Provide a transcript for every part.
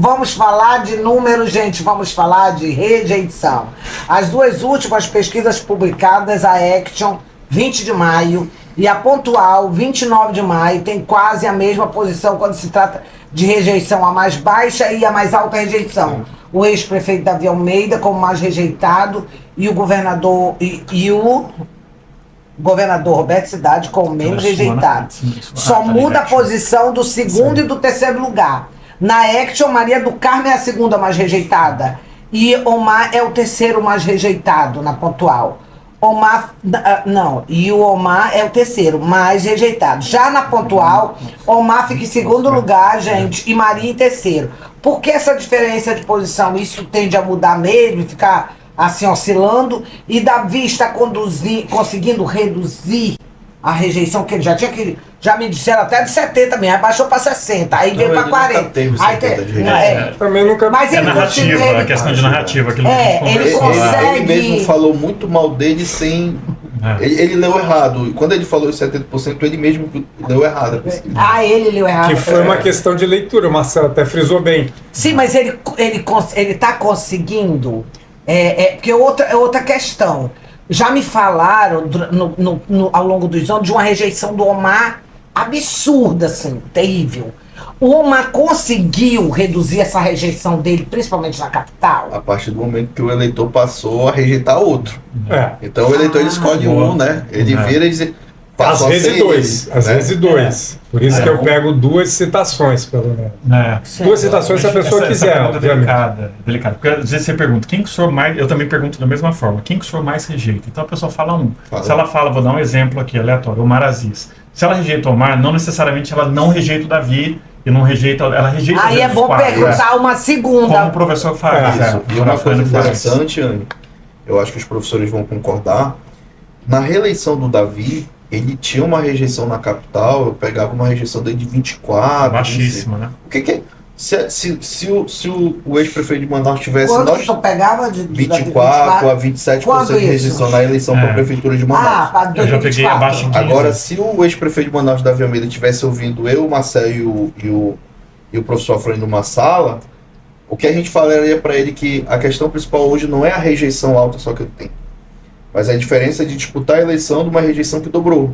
Vamos falar de números, gente, vamos falar de rejeição. As duas últimas pesquisas publicadas, a Action, 20 de maio, e a Pontual, 29 de maio, tem quase a mesma posição quando se trata de rejeição, a mais baixa e a mais alta rejeição. O ex-prefeito Davi Almeida como mais rejeitado e o governador Roberto Cidade como menos rejeitado. Só muda a posição do segundo e do terceiro lugar. Na Action, Maria do Carmo é a segunda mais rejeitada e Omar é o terceiro mais rejeitado na Pontual. E o Omar é o terceiro mais rejeitado. Já na Pontual, Omar fica em segundo lugar, gente, e Maria em terceiro. Por que essa diferença de posição? Isso tende a mudar mesmo, ficar assim oscilando, e Davi está conseguindo reduzir a rejeição, que ele já me disseram até de 70 mesmo, aí baixou para 60, aí veio para 40. Também nunca. Mas ele narrativa, a questão de narrativa. Ele consegue. Ele mesmo falou muito mal dele sem. Ele leu errado. E quando ele falou os 70%, ele mesmo leu errado. Ele leu errado. Que foi uma questão de leitura, o Marcelo até frisou bem. Sim, mas ele está conseguindo. Porque é outra questão. Já me falaram ao longo dos anos de uma rejeição do Omar absurda, assim, terrível. O Omar conseguiu reduzir essa rejeição dele, principalmente na capital? A partir do momento que o eleitor passou a rejeitar outro. Então o eleitor ele escolhe um, né? Ele vira e diz... Às vezes dois. Às vezes dois. Por isso que eu pego duas citações, pelo menos. Duas citações se a pessoa quiser. Essa delicada. Porque às vezes você pergunta, quem que o senhor mais... Eu também pergunto da mesma forma, quem que o senhor mais rejeita? Então a pessoa fala um. Se ela fala, vou dar um exemplo aqui, aleatório, Omar Aziz. Se ela rejeita o Omar, não necessariamente ela não rejeita o Davi, e não rejeita... Ela rejeita Aí é bom perguntar uma segunda. Como o professor faz. E uma coisa interessante, Anny, eu acho que os professores vão concordar, na reeleição do Davi, ele tinha uma rejeição na capital, eu pegava uma rejeição dele de 24. Baixíssima, né? O que é? Se o ex-prefeito de Manaus tivesse... Quanto tu pegava de 24 a 27% de rejeição na eleição para a prefeitura de Manaus. Eu já peguei abaixo de 15. Agora, se o ex-prefeito de Manaus, Davi Almeida, tivesse ouvindo eu, o Marcelo e o professor Afrânio numa sala, o que a gente falaria para ele que a questão principal hoje não é a rejeição alta só que ele tem, mas a diferença de disputar a eleição de uma rejeição que dobrou.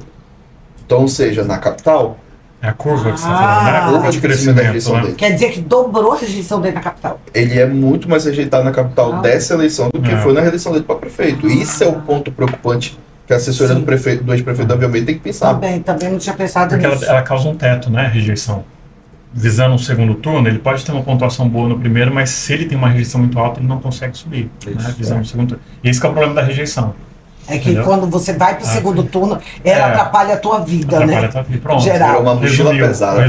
Então, ou seja, na capital... É a curva que você está falando, né? A curva de crescimento, né? Quer dizer que dobrou a rejeição dele na capital. Ele é muito mais rejeitado na capital dessa eleição do que foi na reeleição dele para prefeito. Isso é o ponto preocupante que a assessoria do ex-prefeito Davi Almeida tem que pensar. Também não tinha pensado nisso. Porque ela causa um teto, né, a rejeição. Visando um segundo turno, ele pode ter uma pontuação boa no primeiro, mas se ele tem uma rejeição muito alta, ele não consegue subir. Né, visando o segundo turno. E esse que é o problema da rejeição. É que quando você vai para o segundo turno, ela atrapalha a tua vida, atrapalha a tua vida. Pronto. Geral. Uma mochila pesada.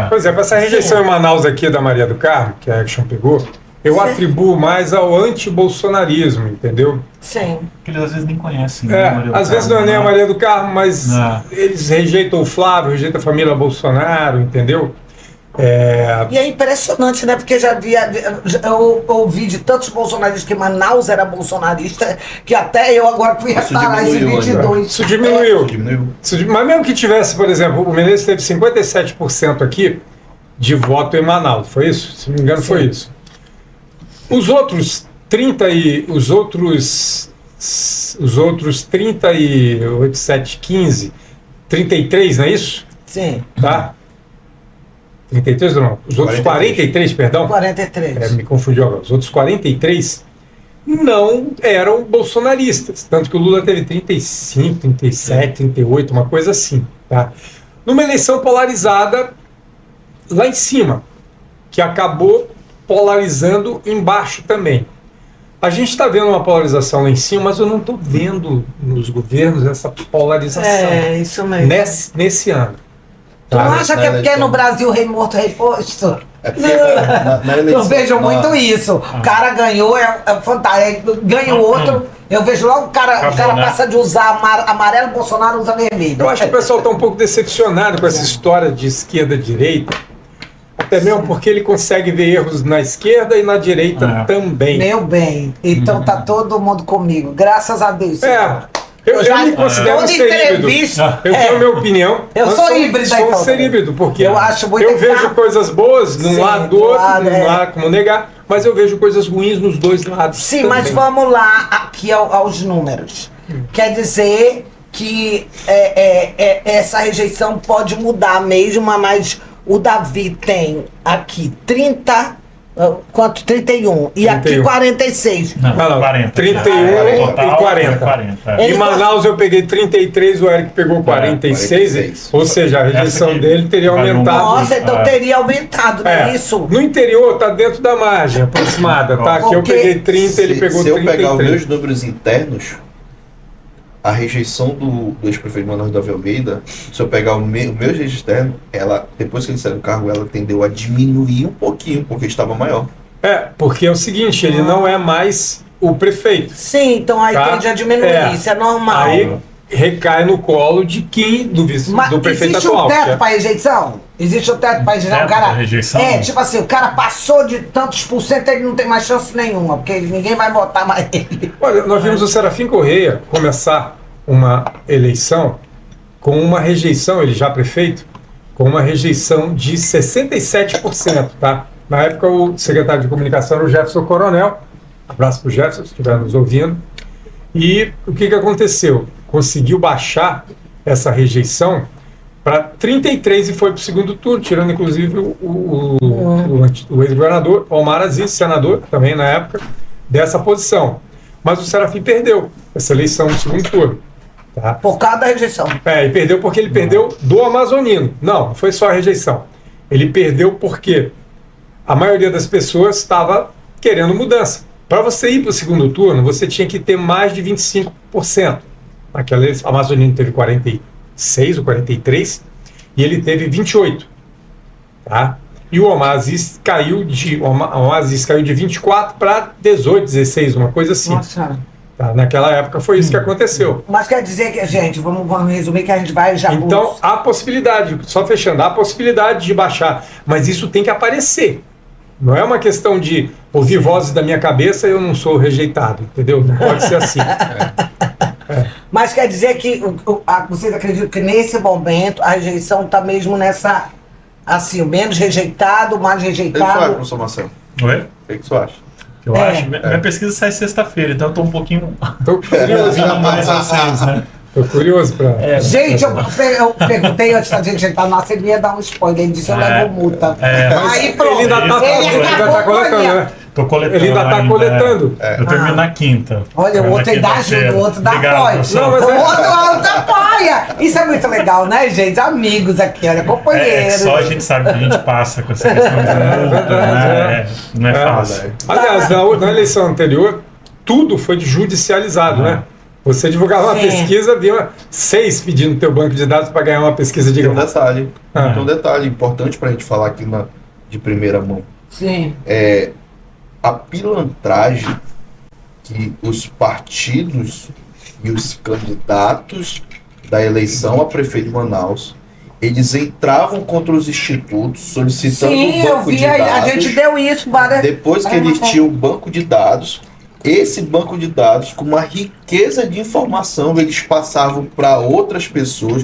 Por exemplo, essa rejeição em Manaus aqui da Maria do Carmo, que a Action pegou, eu atribuo mais ao anti-bolsonarismo, entendeu? Sim. Porque eles às vezes nem conhecem. Né, às vezes não é nem a Maria do Carmo, mas eles rejeitam o Flávio, rejeitam a família Bolsonaro, entendeu? E é impressionante, né? Porque eu ouvi de tantos bolsonaristas que Manaus era bolsonarista, que até eu agora fui reparar isso em 22. Isso diminuiu. Mas mesmo que tivesse, por exemplo, o Menezes teve 57% aqui de voto em Manaus, foi isso? Se não me engano, foi isso. Os outros 38, 7, 15, 33, não é isso? Sim. Tá? 33 ou não? Os outros 43, perdão? 43. Me confundi agora. Os outros 43 não eram bolsonaristas. Tanto que o Lula teve 35, 37, 38, uma coisa assim. Tá? Numa eleição polarizada lá em cima, que acabou polarizando embaixo também. A gente está vendo uma polarização lá em cima, mas eu não estou vendo nos governos essa polarização. É, isso mesmo. Nesse ano. Tu não acha que é porque no Brasil rei morto, rei posto? Eu vejo muito isso. O cara ganhou, é fantástico. Ganha o outro, eu vejo logo o cara passa de usar amarelo, Bolsonaro usa vermelho. Eu acho que o pessoal está um pouco decepcionado com essa história de esquerda-direita. Até mesmo porque ele consegue ver erros na esquerda e na direita também. Meu bem. Então tá todo mundo comigo. Graças a Deus. Eu me considero toda ser híbrido. entrevista. Eu tenho a minha opinião. Eu mas sou híbrido, sou então, ser híbrido, porque eu acho muito eu vejo errado. coisas boas num Sim, lado do outro, claro, não há como negar, mas eu vejo coisas ruins nos dois lados. Sim, também. mas vamos lá aqui aos números. Quer dizer que essa rejeição pode mudar mesmo, mas o Davi tem aqui 30, quanto? 31. E aqui 31. 46. Não, 40. 31 Total, e 40. 40. Ele Em Manaus eu peguei 33, o Eric pegou 46, 46. ou seja, a rejeição Essa aqui dele teria vai aumentado. Nossa, então teria aumentado, não é isso? No interior tá dentro da margem aproximada, tá? Aqui eu Porque peguei 30, ele pegou se eu 33. pegar os meus números internos, a rejeição do ex-prefeito Manaus Davi Almeida, se eu pegar o meu registro externo, ela, depois que ele saiu do cargo, ela tendeu a diminuir um pouquinho, porque estava maior. Porque é o seguinte, ele não é mais o prefeito. Sim, então aí Tá? tende a diminuir, isso é normal. Aí recai no colo de quem? Do prefeito existe atual. um que teto é- para rejeição? Existe um teto para rejeição? Teto O cara, pra rejeição? tipo assim, o cara passou de tantos por cento, ele não tem mais chance nenhuma, porque ninguém vai votar mais ele. Olha, nós vimos o Serafim Correia começar uma eleição com uma rejeição, ele já prefeito, com uma rejeição de 67%, tá? Na época o secretário de comunicação era o Jefferson Coronel, abraço para o Jefferson, se estiver nos ouvindo, e o que aconteceu? Conseguiu baixar essa rejeição para 33 e foi para o segundo turno, tirando inclusive o ex-governador Omar Aziz, senador também na época, dessa posição. Mas o Serafim perdeu essa eleição no segundo turno. Tá? Por causa da rejeição. E perdeu porque ele perdeu do amazonino. Não foi só a rejeição. Ele perdeu porque a maioria das pessoas estava querendo mudança. Para você ir para o segundo turno, você tinha que ter mais de 25%. Naquela eleição, o amazonino teve 46 ou 43 e ele teve 28. Tá? E o Omar Aziz caiu de 24 para 18, 16, uma coisa assim. Nossa. Tá? Naquela época foi isso que aconteceu. Mas quer dizer que, gente, vamos resumir que a gente vai já... Então, há possibilidade, só fechando, há possibilidade de baixar, mas isso tem que aparecer. Não é uma questão de ouvir vozes da minha cabeça e eu não sou rejeitado, entendeu? Não pode ser assim. Mas quer dizer que vocês acreditam que nesse momento a rejeição está mesmo nessa... Assim, o menos rejeitado, o mais O que você acha, rejeitado... professor Marcelo? Oi? O que você acha? Eu acho. Minha pesquisa sai sexta-feira, então eu tô um pouquinho Tô curioso, ouvindo mais vocês, né? tô curioso para... Gente, eu perguntei antes da gente entrar na ele ia dar um spoiler, ele disse eu levo multa. Aí pronto, ele ainda tá ele acabou com a coletando, minha- né? Tô coletando. Ele ainda tá ainda, coletando. Eu termino na quinta. Olha, o outro ainda ajuda, o outro dá apoio. Não, mas O outro apoia. Isso é muito legal, né, gente? Amigos aqui, olha, companheiros. Só a gente sabe que a gente passa com essa questão de multa, né? Não é fácil. Aliás, na eleição anterior, tudo foi judicializado, né? Você divulgava uma Sim. pesquisa, havia 6 pedindo teu banco de dados para ganhar uma pesquisa de Tem um graça. detalhe. Ah. Tem um detalhe importante para a gente falar aqui de primeira mão. Sim. A pilantragem que os partidos e os candidatos da eleição a prefeito de Manaus, eles entravam contra os institutos solicitando Sim, um eu banco vi, de a dados. gente deu isso para... Depois que eles tinham o banco de dados, esse banco de dados, com uma riqueza de informação, eles passavam para outras pessoas,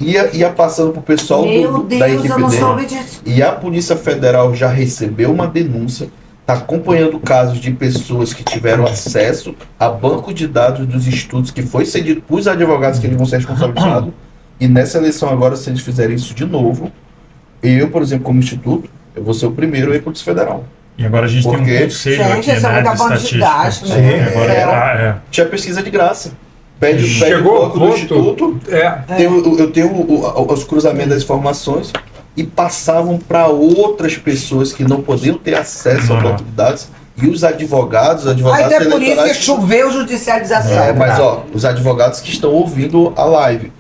ia passando para o pessoal Meu da Deus, equipe eu não dele. soube disso. E a Polícia Federal já recebeu uma denúncia, está acompanhando casos de pessoas que tiveram acesso a banco de dados dos institutos que foi cedido para os advogados que eles vão ser responsabilizados. E nessa eleição agora, se eles fizerem isso de novo, eu, por exemplo, como instituto, eu vou ser o primeiro a ir para o Polícia Federal. E agora a gente tem Porque- um conselho Gente, aqui, essa é né, muita de bandidagem, estatística. né? Agora Céu. tá, Tinha pesquisa de graça. Pede o Chegou ao banco do ponto. instituto, eu tenho os cruzamentos das informações e passavam para outras pessoas que não podiam ter acesso ao banco de dados. E os advogados Até por isso que eleitorais... choveu judicialização. Mas ó, os advogados que estão ouvindo a live,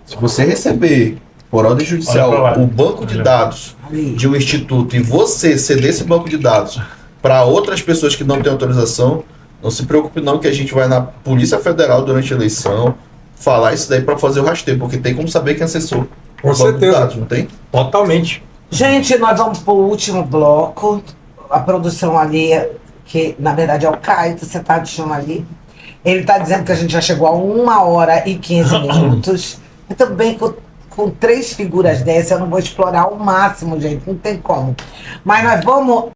se você receber por ordem Olha pra judicial lá. o banco de dados Ali. de um instituto e você ceder esse banco de dados para outras pessoas que não têm autorização, não se preocupe não que a gente vai na Polícia Federal durante a eleição falar isso daí para fazer o rastreio, porque tem como saber quem acessou Com o banco de certeza. dados, não tem? Totalmente. Gente, nós vamos pro último bloco. A produção ali, que na verdade é o Caio, que você tá deixando ali. Ele tá dizendo que a gente já chegou a 1h15. Muito bem, com 3 figuras dessas eu não vou explorar ao máximo, gente. Não tem como. Mas nós vamos